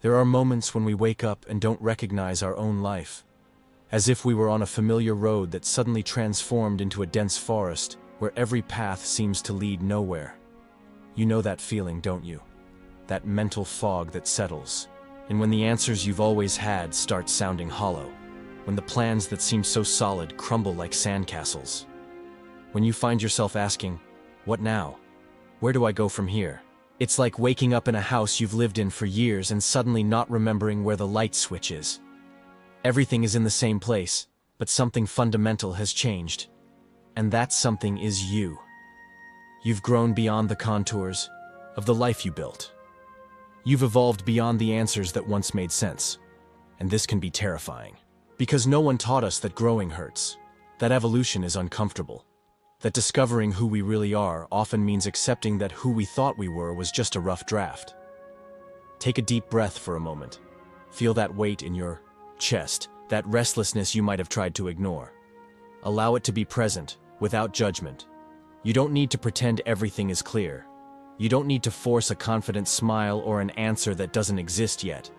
There are moments when we wake up and don't recognize our own life, as if we were on a familiar road that suddenly transformed into a dense forest where every path seems to lead nowhere. You know that feeling, don't you? That mental fog that settles, and when the answers you've always had start sounding hollow, when the plans that seem so solid crumble like sandcastles. When you find yourself asking, what now? Where do I go from here? It's like waking up in a house you've lived in for years and suddenly not remembering where the light switch is. Everything is in the same place, but something fundamental has changed. And that something is you. You've grown beyond the contours of the life you built. You've evolved beyond the answers that once made sense. And this can be terrifying. Because no one taught us that growing hurts, that evolution is uncomfortable, that discovering who we really are often means accepting that who we thought we were was just a rough draft. Take a deep breath for a moment. Feel that weight in your chest, that restlessness you might have tried to ignore. Allow it to be present, without judgment. You don't need to pretend everything is clear. You don't need to force a confident smile or an answer that doesn't exist yet.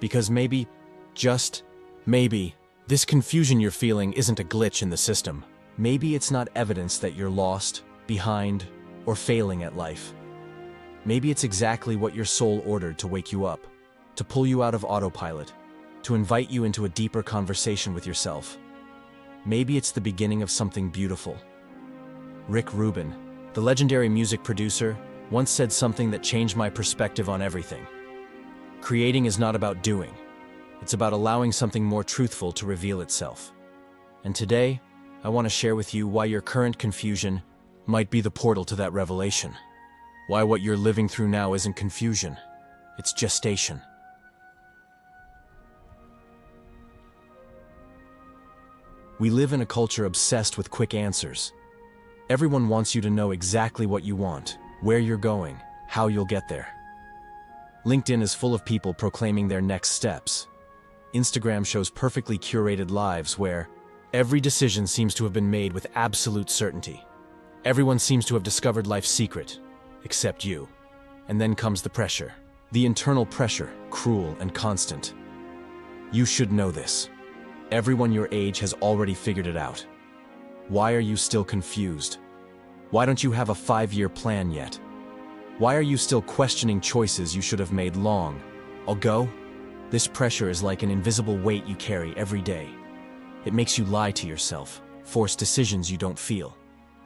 Because maybe, just maybe, this confusion you're feeling isn't a glitch in the system. Maybe it's not evidence that you're lost, behind, or failing at life. Maybe it's exactly what your soul ordered to wake you up, to pull you out of autopilot, to invite you into a deeper conversation with yourself. Maybe it's the beginning of something beautiful. Rick Rubin, the legendary music producer, once said something that changed my perspective on everything. Creating is not about doing. It's about allowing something more truthful to reveal itself. And today, I want to share with you why your current confusion might be the portal to that revelation. Why what you're living through now isn't confusion, it's gestation. We live in a culture obsessed with quick answers. Everyone wants you to know exactly what you want, where you're going, how you'll get there. LinkedIn is full of people proclaiming their next steps. Instagram shows perfectly curated lives where every decision seems to have been made with absolute certainty. Everyone seems to have discovered life's secret, except you. And then comes the pressure. The internal pressure, cruel and constant. You should know this. Everyone your age has already figured it out. Why are you still confused? Why don't you have a 5-year plan yet? Why are you still questioning choices you should have made long ago? This pressure is like an invisible weight you carry every day. It makes you lie to yourself, force decisions you don't feel,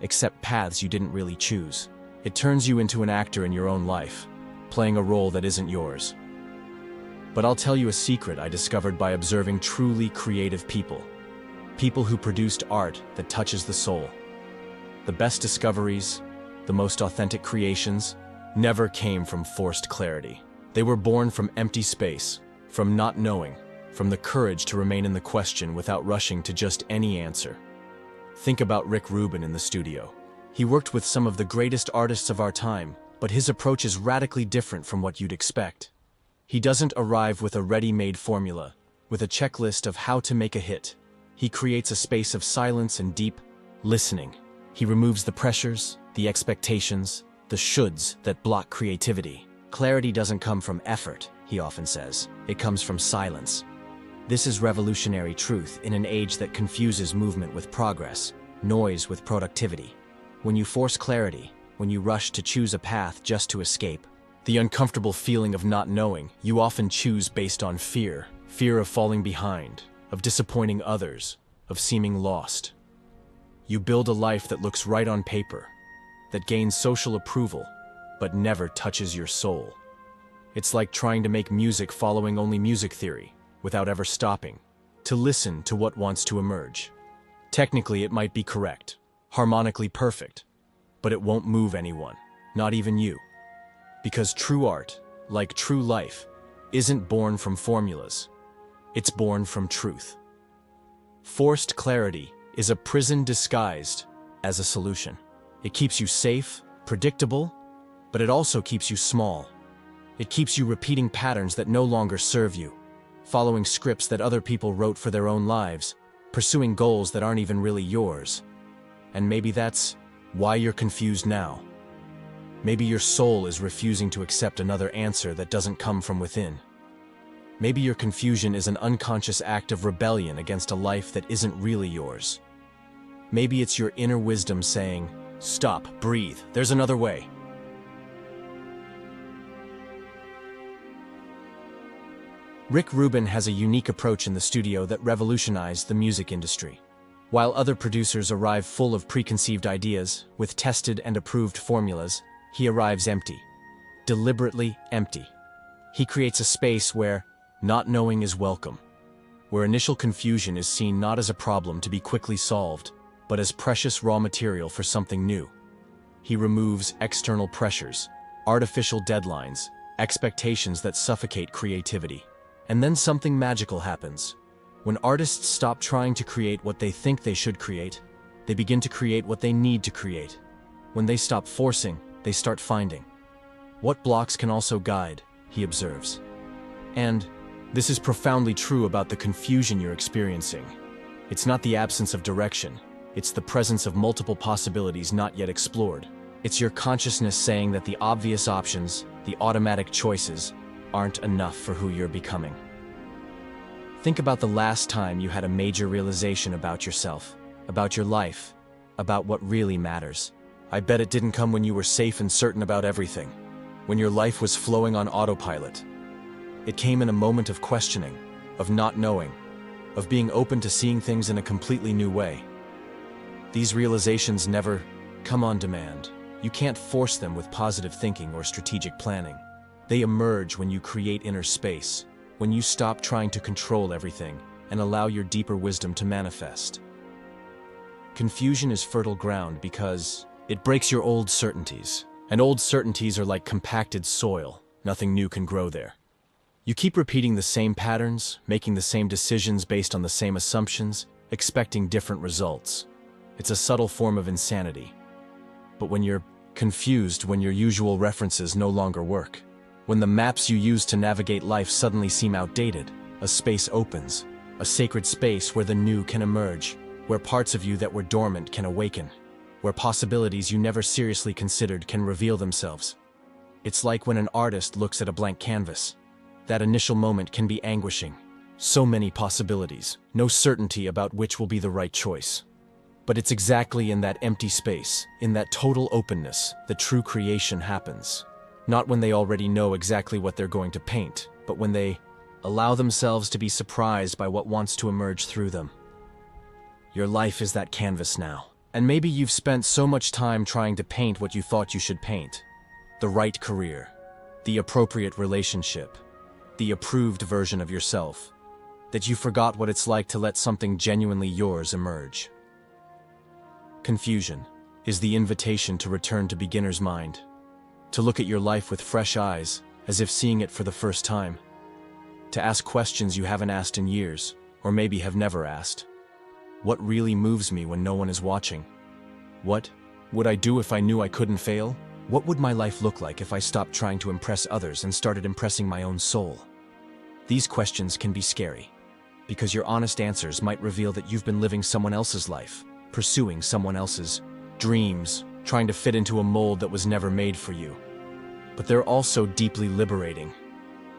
accept paths you didn't really choose. It turns you into an actor in your own life, playing a role that isn't yours. But I'll tell you a secret I discovered by observing truly creative people. People who produced art that touches the soul. The best discoveries, the most authentic creations, never came from forced clarity. They were born from empty space, from not knowing, from the courage to remain in the question without rushing to just any answer. Think about Rick Rubin in the studio. He worked with some of the greatest artists of our time, but his approach is radically different from what you'd expect. He doesn't arrive with a ready-made formula, with a checklist of how to make a hit. He creates a space of silence and deep listening. He removes the pressures, the expectations, the shoulds that block creativity. Clarity doesn't come from effort, he often says. It comes from silence. This is revolutionary truth in an age that confuses movement with progress, noise with productivity. When you force clarity, when you rush to choose a path just to escape, the uncomfortable feeling of not knowing, you often choose based on fear. Fear of falling behind, of disappointing others, of seeming lost. You build a life that looks right on paper, that gains social approval, but never touches your soul. It's like trying to make music following only music theory, without ever stopping, to listen to what wants to emerge. Technically, it might be correct, harmonically perfect, but it won't move anyone, not even you. Because true art, like true life, isn't born from formulas. It's born from truth. Forced clarity is a prison disguised as a solution. It keeps you safe, predictable, but it also keeps you small. It keeps you repeating patterns that no longer serve you, following scripts that other people wrote for their own lives, pursuing goals that aren't even really yours. And maybe that's why you're confused now. Maybe your soul is refusing to accept another answer that doesn't come from within. Maybe your confusion is an unconscious act of rebellion against a life that isn't really yours. Maybe it's your inner wisdom saying, "Stop, breathe, there's another way." Rick Rubin has a unique approach in the studio that revolutionized the music industry. While other producers arrive full of preconceived ideas, with tested and approved formulas, he arrives empty. Deliberately empty. He creates a space where not knowing is welcome, where initial confusion is seen not as a problem to be quickly solved, but as precious raw material for something new. He removes external pressures, artificial deadlines, expectations that suffocate creativity. And then something magical happens. When artists stop trying to create what they think they should create, they begin to create what they need to create. When they stop forcing, they start finding. What blocks can also guide, he observes. And this is profoundly true about the confusion you're experiencing. It's not the absence of direction, it's the presence of multiple possibilities not yet explored. It's your consciousness saying that the obvious options, the automatic choices, aren't enough for who you're becoming. Think about the last time you had a major realization about yourself, about your life, about what really matters. I bet it didn't come when you were safe and certain about everything, when your life was flowing on autopilot. It came in a moment of questioning, of not knowing, of being open to seeing things in a completely new way. These realizations never come on demand. You can't force them with positive thinking or strategic planning. They emerge when you create inner space, when you stop trying to control everything and allow your deeper wisdom to manifest. Confusion is fertile ground because it breaks your old certainties, and old certainties are like compacted soil. Nothing new can grow there. You keep repeating the same patterns, making the same decisions based on the same assumptions, expecting different results. It's a subtle form of insanity. But when you're confused, when your usual references no longer work, when the maps you use to navigate life suddenly seem outdated, a space opens, a sacred space where the new can emerge, where parts of you that were dormant can awaken, where possibilities you never seriously considered can reveal themselves. It's like when an artist looks at a blank canvas. That initial moment can be anguishing. So many possibilities, no certainty about which will be the right choice. But it's exactly in that empty space, in that total openness, that true creation happens. Not when they already know exactly what they're going to paint, but when they allow themselves to be surprised by what wants to emerge through them. Your life is that canvas now. And maybe you've spent so much time trying to paint what you thought you should paint. The right career, the appropriate relationship, the approved version of yourself, that you forgot what it's like to let something genuinely yours emerge. Confusion is the invitation to return to beginner's mind, to look at your life with fresh eyes, as if seeing it for the first time, to ask questions you haven't asked in years, or maybe have never asked. What really moves me when no one is watching? What would I do if I knew I couldn't fail? What would my life look like if I stopped trying to impress others and started impressing my own soul? These questions can be scary, because your honest answers might reveal that you've been living someone else's life, pursuing someone else's dreams, trying to fit into a mold that was never made for you. But they're also deeply liberating,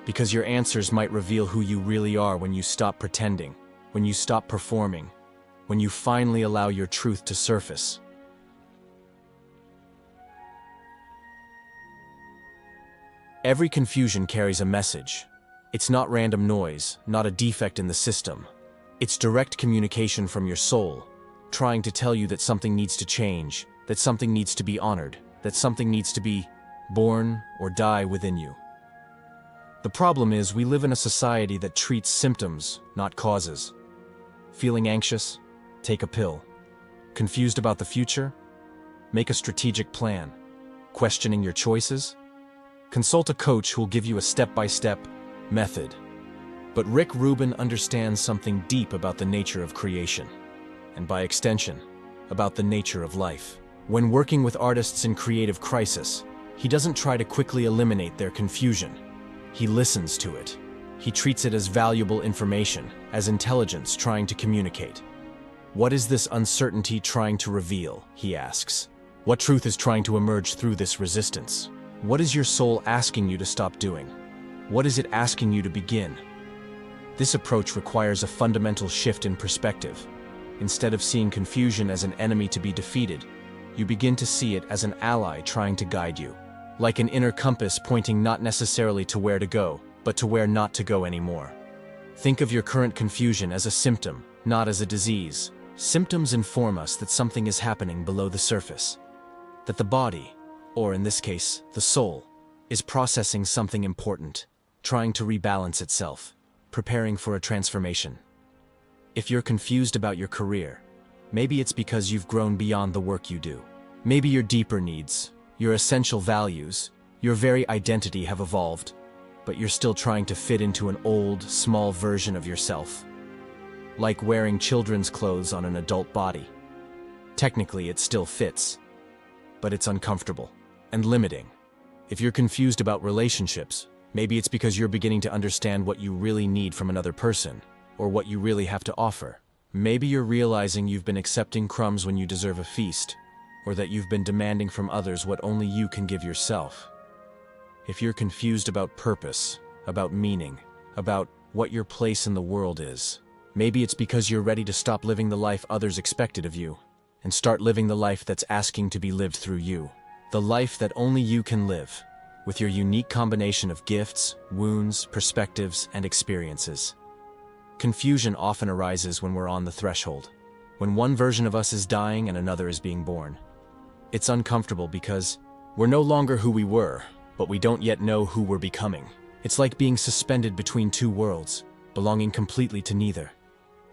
because your answers might reveal who you really are when you stop pretending, when you stop performing, when you finally allow your truth to surface. Every confusion carries a message. It's not random noise, not a defect in the system. It's direct communication from your soul, trying to tell you that something needs to change, that something needs to be honored, that something needs to be born or die within you. The problem is we live in a society that treats symptoms, not causes. Feeling anxious? Take a pill. Confused about the future? Make a strategic plan. Questioning your choices? Consult a coach who will give you a step-by-step method. But Rick Rubin understands something deep about the nature of creation, and by extension, about the nature of life. When working with artists in creative crisis, he doesn't try to quickly eliminate their confusion. He listens to it. He treats it as valuable information, as intelligence trying to communicate. What is this uncertainty trying to reveal, he asks. What truth is trying to emerge through this resistance? What is your soul asking you to stop doing? What is it asking you to begin? This approach requires a fundamental shift in perspective. Instead of seeing confusion as an enemy to be defeated, you begin to see it as an ally trying to guide you. Like an inner compass pointing not necessarily to where to go, but to where not to go anymore. Think of your current confusion as a symptom, not as a disease. Symptoms inform us that something is happening below the surface. That the body, or in this case, the soul, is processing something important, trying to rebalance itself, preparing for a transformation. If you're confused about your career, maybe it's because you've grown beyond the work you do. Maybe your deeper needs, your essential values, your very identity have evolved, but you're still trying to fit into an old, small version of yourself. Like wearing children's clothes on an adult body. Technically, it still fits, but it's uncomfortable and limiting. If you're confused about relationships, maybe it's because you're beginning to understand what you really need from another person, or what you really have to offer. Maybe you're realizing you've been accepting crumbs when you deserve a feast, or that you've been demanding from others what only you can give yourself. If you're confused about purpose, about meaning, about what your place in the world is, maybe it's because you're ready to stop living the life others expected of you, and start living the life that's asking to be lived through you. The life that only you can live, with your unique combination of gifts, wounds, perspectives, and experiences. Confusion often arises when we're on the threshold, when one version of us is dying and another is being born. It's uncomfortable because we're no longer who we were, but we don't yet know who we're becoming. It's like being suspended between two worlds, belonging completely to neither.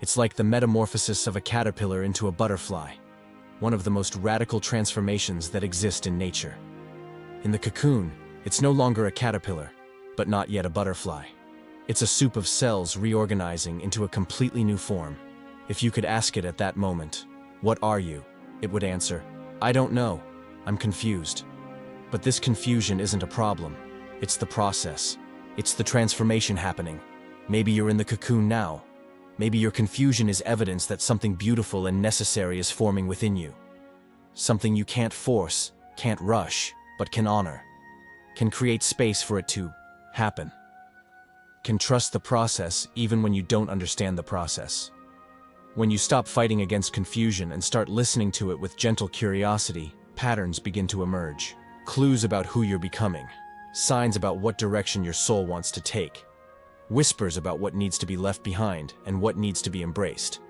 It's like the metamorphosis of a caterpillar into a butterfly, one of the most radical transformations that exist in nature. In the cocoon, it's no longer a caterpillar, but not yet a butterfly. It's a soup of cells reorganizing into a completely new form. If you could ask it at that moment, "What are you?" it would answer, "I don't know. I'm confused." But this confusion isn't a problem. It's the process. It's the transformation happening. Maybe you're in the cocoon now. Maybe your confusion is evidence that something beautiful and necessary is forming within you. Something you can't force, can't rush, but can honor. Can create space for it to happen. Can trust the process even when you don't understand the process. When you stop fighting against confusion and start listening to it with gentle curiosity, patterns begin to emerge. Clues about who you're becoming. Signs about what direction your soul wants to take. Whispers about what needs to be left behind and what needs to be embraced.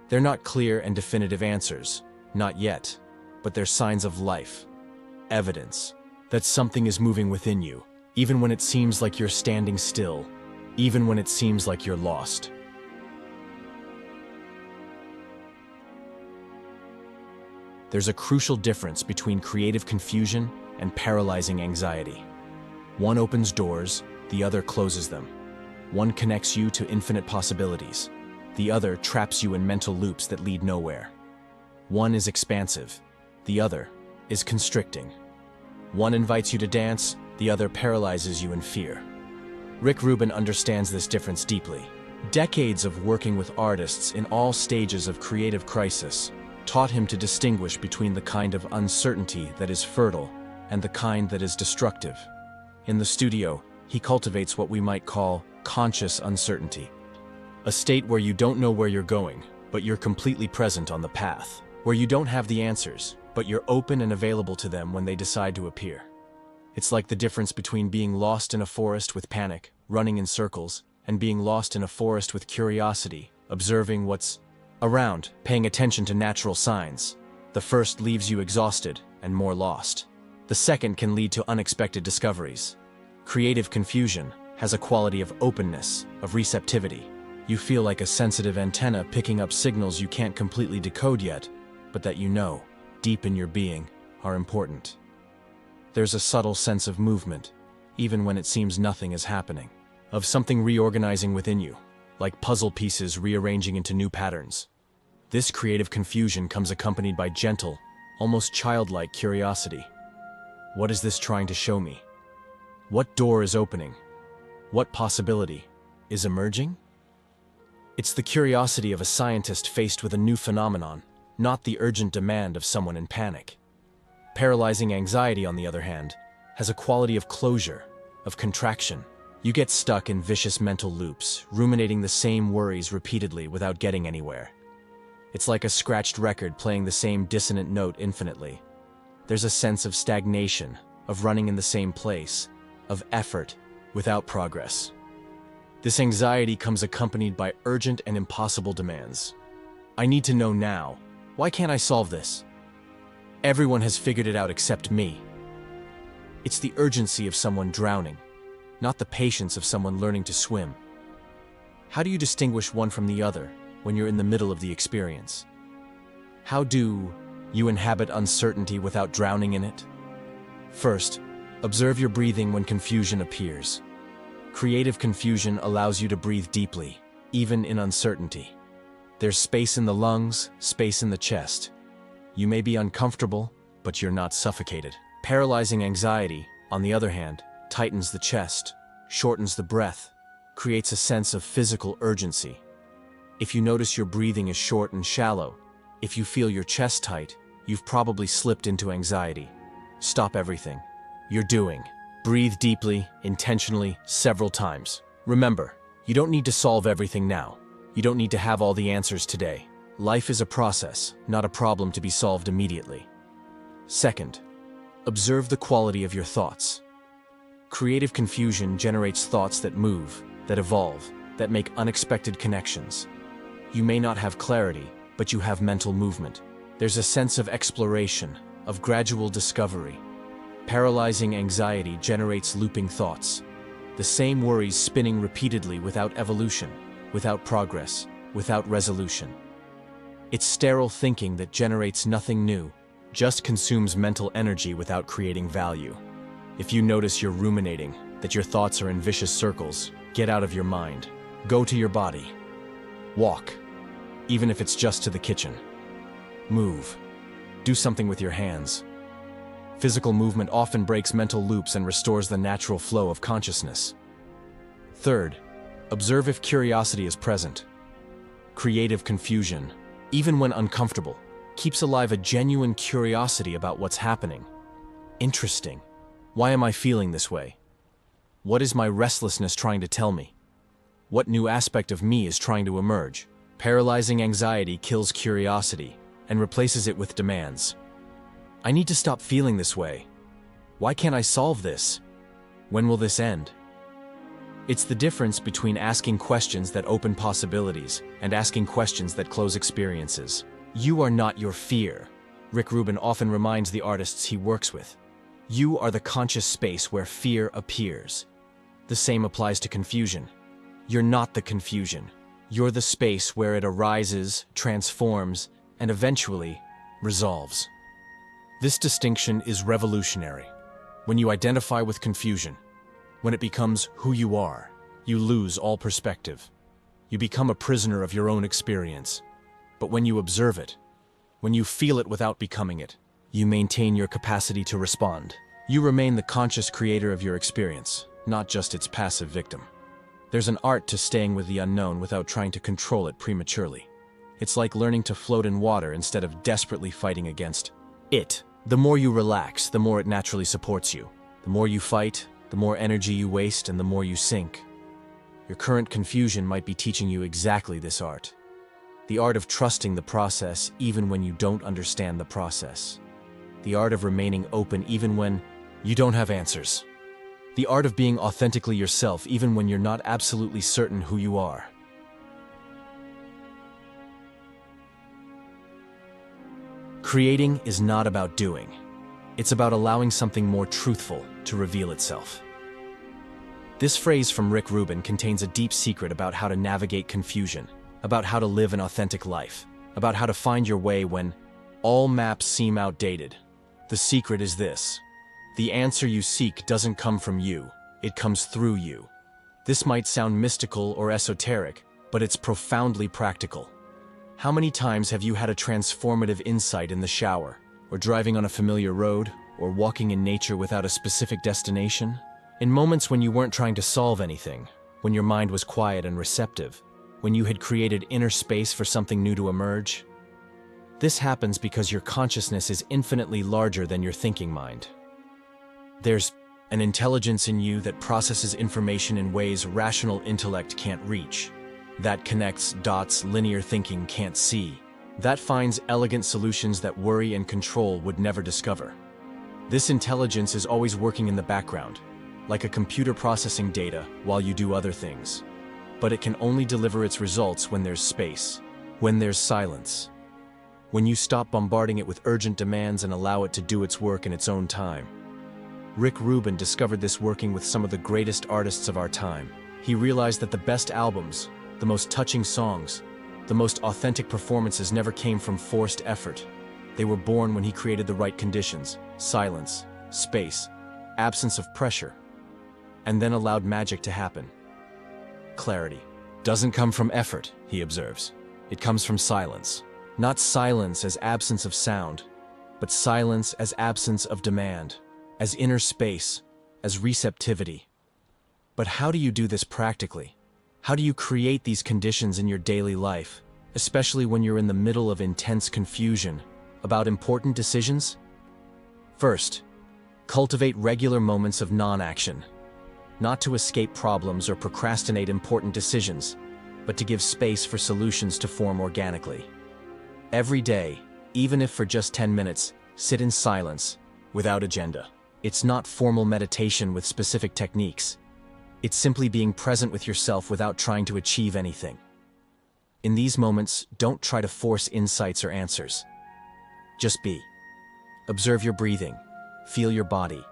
They're not clear and definitive answers, not yet, but they're signs of life. Evidence that something is moving within you, even when it seems like you're standing still, even when it seems like you're lost. There's a crucial difference between creative confusion and paralyzing anxiety. One opens doors, the other closes them. One connects you to infinite possibilities. The other traps you in mental loops that lead nowhere. One is expansive. The other is constricting. One invites you to dance, the other paralyzes you in fear. Rick Rubin understands this difference deeply. Decades of working with artists in all stages of creative crisis taught him to distinguish between the kind of uncertainty that is fertile and the kind that is destructive. In the studio, he cultivates what we might call conscious uncertainty. A state where you don't know where you're going, but you're completely present on the path. Where you don't have the answers, but you're open and available to them when they decide to appear. It's like the difference between being lost in a forest with panic, running in circles, and being lost in a forest with curiosity, observing what's around, paying attention to natural signs. The first leaves you exhausted and more lost. The second can lead to unexpected discoveries. Creative confusion has a quality of openness, of receptivity. You feel like a sensitive antenna picking up signals you can't completely decode yet, but that you know, deep in your being, are important. There's a subtle sense of movement, even when it seems nothing is happening, of something reorganizing within you, like puzzle pieces rearranging into new patterns. This creative confusion comes accompanied by gentle, almost childlike curiosity. What is this trying to show me? What door is opening? What possibility is emerging? It's the curiosity of a scientist faced with a new phenomenon, not the urgent demand of someone in panic. Paralyzing anxiety, on the other hand, has a quality of closure, of contraction. You get stuck in vicious mental loops, ruminating the same worries repeatedly without getting anywhere. It's like a scratched record playing the same dissonant note infinitely. There's a sense of stagnation, of running in the same place, of effort without progress. This anxiety comes accompanied by urgent and impossible demands. I need to know now. Why can't I solve this? Everyone has figured it out except me. It's the urgency of someone drowning, not the patience of someone learning to swim. How do you distinguish one from the other when you're in the middle of the experience? How do you inhabit uncertainty without drowning in it? First, observe your breathing when confusion appears. Creative confusion allows you to breathe deeply, even in uncertainty. There's space in the lungs, space in the chest. You may be uncomfortable, but you're not suffocated. Paralyzing anxiety, on the other hand, tightens the chest, shortens the breath, creates a sense of physical urgency. If you notice your breathing is short and shallow, if you feel your chest tight, you've probably slipped into anxiety. Stop everything you're doing. Breathe deeply, intentionally, several times. Remember, you don't need to solve everything now. You don't need to have all the answers today. Life is a process, not a problem to be solved immediately. Second, observe the quality of your thoughts. Creative confusion generates thoughts that move, that evolve, that make unexpected connections. You may not have clarity, but you have mental movement. There's a sense of exploration, of gradual discovery. Paralyzing anxiety generates looping thoughts. The same worries spinning repeatedly without evolution, without progress, without resolution. It's sterile thinking that generates nothing new, just consumes mental energy without creating value. If you notice you're ruminating, that your thoughts are in vicious circles, get out of your mind. Go to your body. Walk, even if it's just to the kitchen. Move. Do something with your hands. Physical movement often breaks mental loops and restores the natural flow of consciousness. Third, observe if curiosity is present. Creative confusion, even when uncomfortable, keeps alive a genuine curiosity about what's happening. Interesting. Why am I feeling this way? What is my restlessness trying to tell me? What new aspect of me is trying to emerge? Paralyzing anxiety kills curiosity and replaces it with demands. I need to stop feeling this way. Why can't I solve this? When will this end? It's the difference between asking questions that open possibilities and asking questions that close experiences. You are not your fear. Rick Rubin often reminds the artists he works with. You are the conscious space where fear appears. The same applies to confusion. You're not the confusion. You're the space where it arises, transforms, and eventually resolves. This distinction is revolutionary. When you identify with confusion, when it becomes who you are, you lose all perspective. You become a prisoner of your own experience. But when you observe it, when you feel it without becoming it, you maintain your capacity to respond. You remain the conscious creator of your experience, not just its passive victim. There's an art to staying with the unknown without trying to control it prematurely. It's like learning to float in water instead of desperately fighting against it. The more you relax, the more it naturally supports you. The more you fight, the more energy you waste, and the more you sink. Your current confusion might be teaching you exactly this art. The art of trusting the process even when you don't understand the process. The art of remaining open even when you don't have answers. The art of being authentically yourself even when you're not absolutely certain who you are. Creating is not about doing. It's about allowing something more truthful to reveal itself. This phrase from Rick Rubin contains a deep secret about how to navigate confusion, about how to live an authentic life, about how to find your way when all maps seem outdated. The secret is this: the answer you seek doesn't come from you, it comes through you. This might sound mystical or esoteric, but it's profoundly practical. How many times have you had a transformative insight in the shower, or driving on a familiar road, or walking in nature without a specific destination? In moments when you weren't trying to solve anything, when your mind was quiet and receptive, when you had created inner space for something new to emerge? This happens because your consciousness is infinitely larger than your thinking mind. There's An intelligence in you that processes information in ways rational intellect can't reach, that connects dots linear thinking can't see, that finds elegant solutions that worry and control would never discover. This intelligence is always working in the background, like a computer processing data while you do other things. But it can only deliver its results when there's space, when there's silence, when you stop bombarding it with urgent demands and allow it to do its work in its own time. Rick Rubin discovered this working with some of the greatest artists of our time. He realized that the best albums, the most touching songs, the most authentic performances never came from forced effort. They were born when he created the right conditions: silence, space, absence of pressure, and then allowed magic to happen. Clarity doesn't come from effort, he observes. It comes from silence. Not silence as absence of sound, but silence as absence of demand, as inner space, as receptivity. But how do you do this practically? How do you create these conditions in your daily life, especially when you're in the middle of intense confusion about important decisions? First, cultivate regular moments of non-action. Not to escape problems or procrastinate important decisions, but to give space for solutions to form organically. Every day, even if for just 10 minutes, sit in silence, without agenda. It's not formal meditation with specific techniques. It's simply being present with yourself without trying to achieve anything. In these moments, don't try to force insights or answers. Just be. Observe your breathing. Feel your body.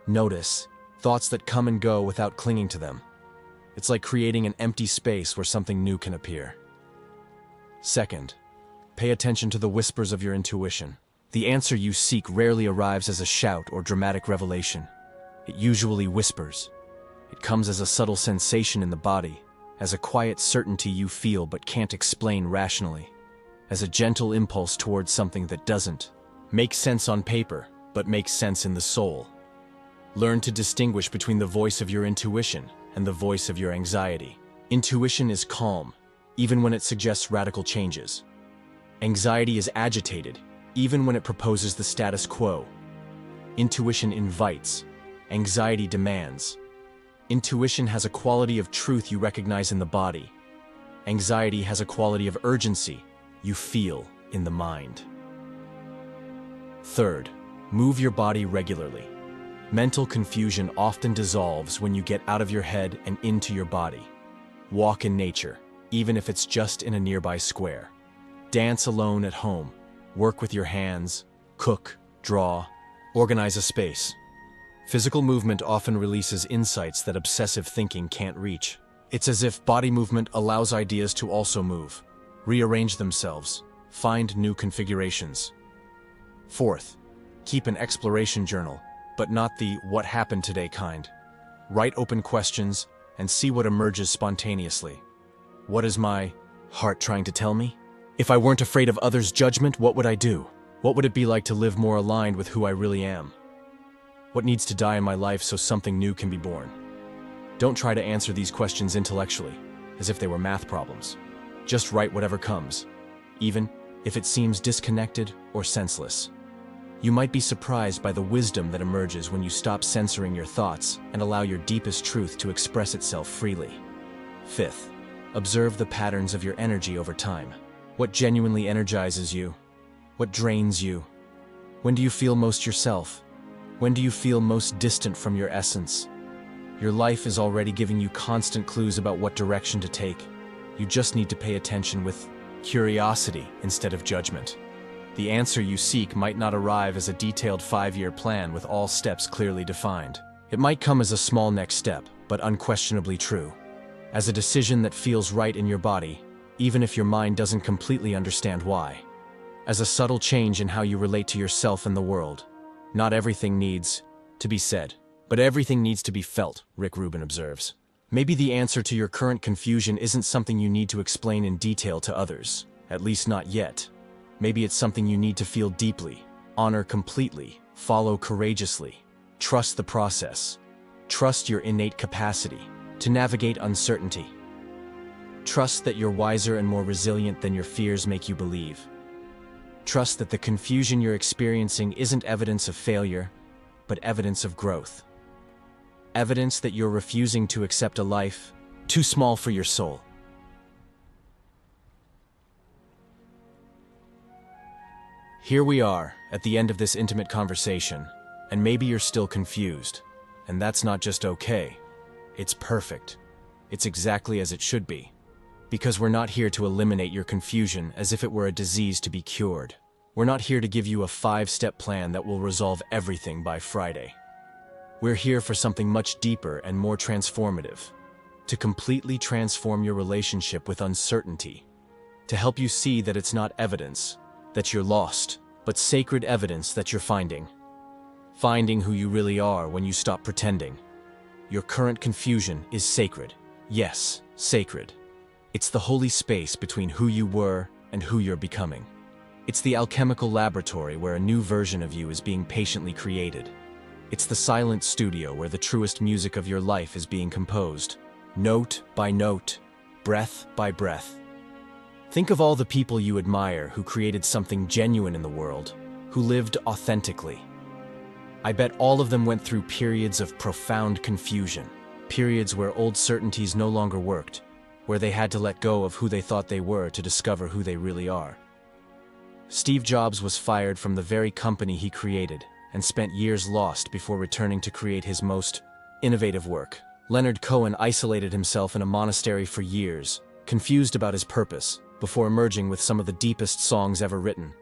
Notice thoughts that come and go without clinging to them. It's like creating an empty space where something new can appear. Second, pay attention to the whispers of your intuition. The answer you seek rarely arrives as a shout or dramatic revelation. It usually whispers. It comes as a subtle sensation in the body, as a quiet certainty you feel but can't explain rationally, as a gentle impulse towards something that doesn't make sense on paper, but makes sense in the soul. Learn to distinguish between the voice of your intuition and the voice of your anxiety. Intuition is calm, even when it suggests radical changes. Anxiety is agitated, even when it proposes the status quo. Intuition invites, anxiety demands. Intuition has a quality of truth you recognize in the body. Anxiety has a quality of urgency you feel in the mind. Third, move your body regularly. Mental confusion often dissolves when you get out of your head and into your body. Walk in nature, even if it's just in a nearby square. Dance alone at home. Work with your hands. Cook, draw, organize a space. Physical movement often releases insights that obsessive thinking can't reach. It's as if body movement allows ideas to also move, rearrange themselves, find new configurations. Fourth, keep an exploration journal, but not the "what happened today" kind. Write open questions and see what emerges spontaneously. What is my heart trying to tell me? If I weren't afraid of others' judgment, what would I do? What would it be like to live more aligned with who I really am? What needs to die in my life so something new can be born? Don't try to answer these questions intellectually, as if they were math problems. Just write whatever comes, even if it seems disconnected or senseless. You might be surprised by the wisdom that emerges when you stop censoring your thoughts and allow your deepest truth to express itself freely. Fifth, observe the patterns of your energy over time. What genuinely energizes you? What drains you? When do you feel most yourself? When do you feel most distant from your essence? Your life is already giving you constant clues about what direction to take. You just need to pay attention with curiosity instead of judgment. The answer you seek might not arrive as a detailed 5-year plan with all steps clearly defined. It might come as a small next step, but unquestionably true. As a decision that feels right in your body, even if your mind doesn't completely understand why. As a subtle change in how you relate to yourself and the world. Not everything needs to be said, but everything needs to be felt, Rick Rubin observes. Maybe the answer to your current confusion isn't something you need to explain in detail to others, at least not yet. Maybe it's something you need to feel deeply, honor completely, follow courageously, trust the process, trust your innate capacity to navigate uncertainty. Trust that you're wiser and more resilient than your fears make you believe. Trust that the confusion you're experiencing isn't evidence of failure, but evidence of growth. Evidence that you're refusing to accept a life too small for your soul. Here we are, at the end of this intimate conversation, and maybe you're still confused. And that's not just okay. It's perfect. It's exactly as it should be. Because we're not here to eliminate your confusion as if it were a disease to be cured. We're not here to give you a 5-step plan that will resolve everything by Friday. We're here for something much deeper and more transformative. To completely transform your relationship with uncertainty. To help you see that it's not evidence that you're lost, but sacred evidence that you're finding. Finding who you really are when you stop pretending. Your current confusion is sacred. Yes, sacred. It's the holy space between who you were and who you're becoming. It's the alchemical laboratory where a new version of you is being patiently created. It's the silent studio where the truest music of your life is being composed, note by note, breath by breath. Think of all the people you admire who created something genuine in the world, who lived authentically. I bet all of them went through periods of profound confusion, periods where old certainties no longer worked, where they had to let go of who they thought they were to discover who they really are. Steve Jobs was fired from the very company he created and spent years lost before returning to create his most innovative work. Leonard Cohen isolated himself in a monastery for years, confused about his purpose, before emerging with some of the deepest songs ever written.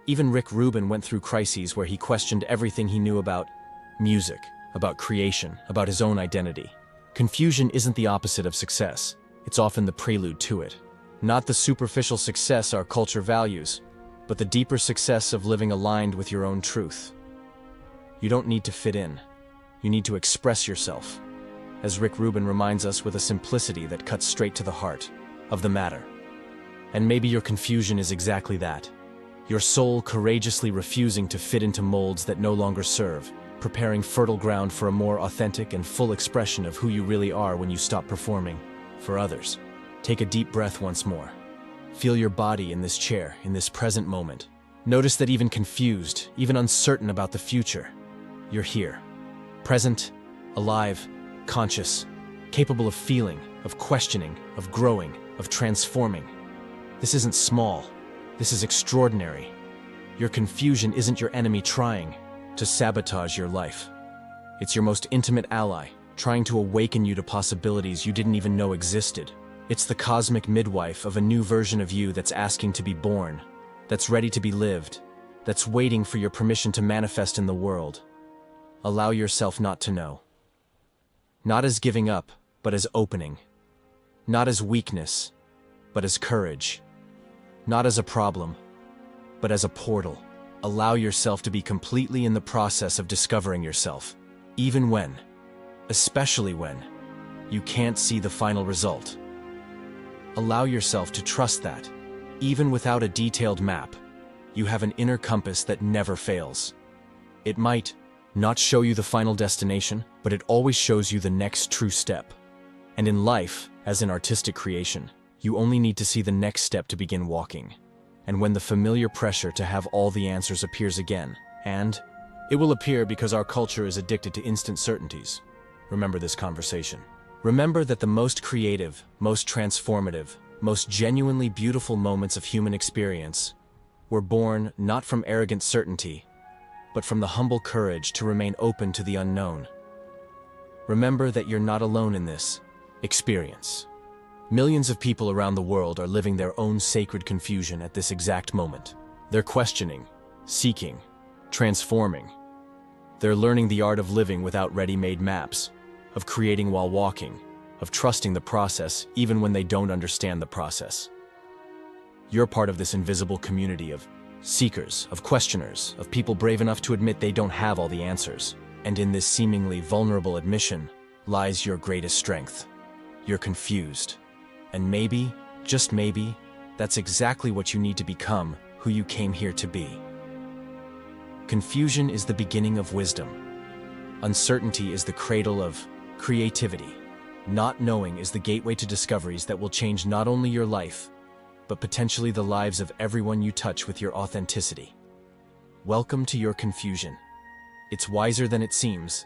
Even Rick Rubin went through crises where he questioned everything he knew about music, about creation, about his own identity. Confusion isn't the opposite of success. It's often the prelude to it. Not the superficial success our culture values, but the deeper success of living aligned with your own truth. You don't need to fit in. You need to express yourself, as Rick Rubin reminds us with a simplicity that cuts straight to the heart of the matter. And maybe your confusion is exactly that. Your soul courageously refusing to fit into molds that no longer serve, preparing fertile ground for a more authentic and full expression of who you really are when you stop performing for others. Take a deep breath once more. Feel your body in this chair, in this present moment. Notice that even confused, even uncertain about the future, you're here. Present, alive, conscious, capable of feeling, of questioning, of growing, of transforming. This isn't small. This is extraordinary. Your confusion isn't your enemy trying to sabotage your life. It's your most intimate ally, trying to awaken you to possibilities you didn't even know existed. It's the cosmic midwife of a new version of you that's asking to be born, that's ready to be lived, that's waiting for your permission to manifest in the world. Allow yourself not to know. Not as giving up, but as opening. Not as weakness, but as courage. Not as a problem, but as a portal. Allow yourself to be completely in the process of discovering yourself, even when, especially when, you can't see the final result. Allow yourself to trust that, even without a detailed map, you have an inner compass that never fails. It might not show you the final destination, but it always shows you the next true step. And in life, as in artistic creation, you only need to see the next step to begin walking. And when the familiar pressure to have all the answers appears again, and it will appear because our culture is addicted to instant certainties. Remember this conversation. Remember that the most creative, most transformative, most genuinely beautiful moments of human experience were born not from arrogant certainty, but from the humble courage to remain open to the unknown. Remember that you're not alone in this experience. Millions of people around the world are living their own sacred confusion at this exact moment. They're questioning, seeking, transforming. They're learning the art of living without ready-made maps, of creating while walking, of trusting the process even when they don't understand the process. You're part of this invisible community of seekers, of questioners, of people brave enough to admit they don't have all the answers. And in this seemingly vulnerable admission lies your greatest strength. You're confused. And maybe, just maybe, that's exactly what you need to become who you came here to be. Confusion is the beginning of wisdom. Uncertainty is the cradle of creativity. Not knowing is the gateway to discoveries that will change not only your life, but potentially the lives of everyone you touch with your authenticity. Welcome to your confusion. It's wiser than it seems,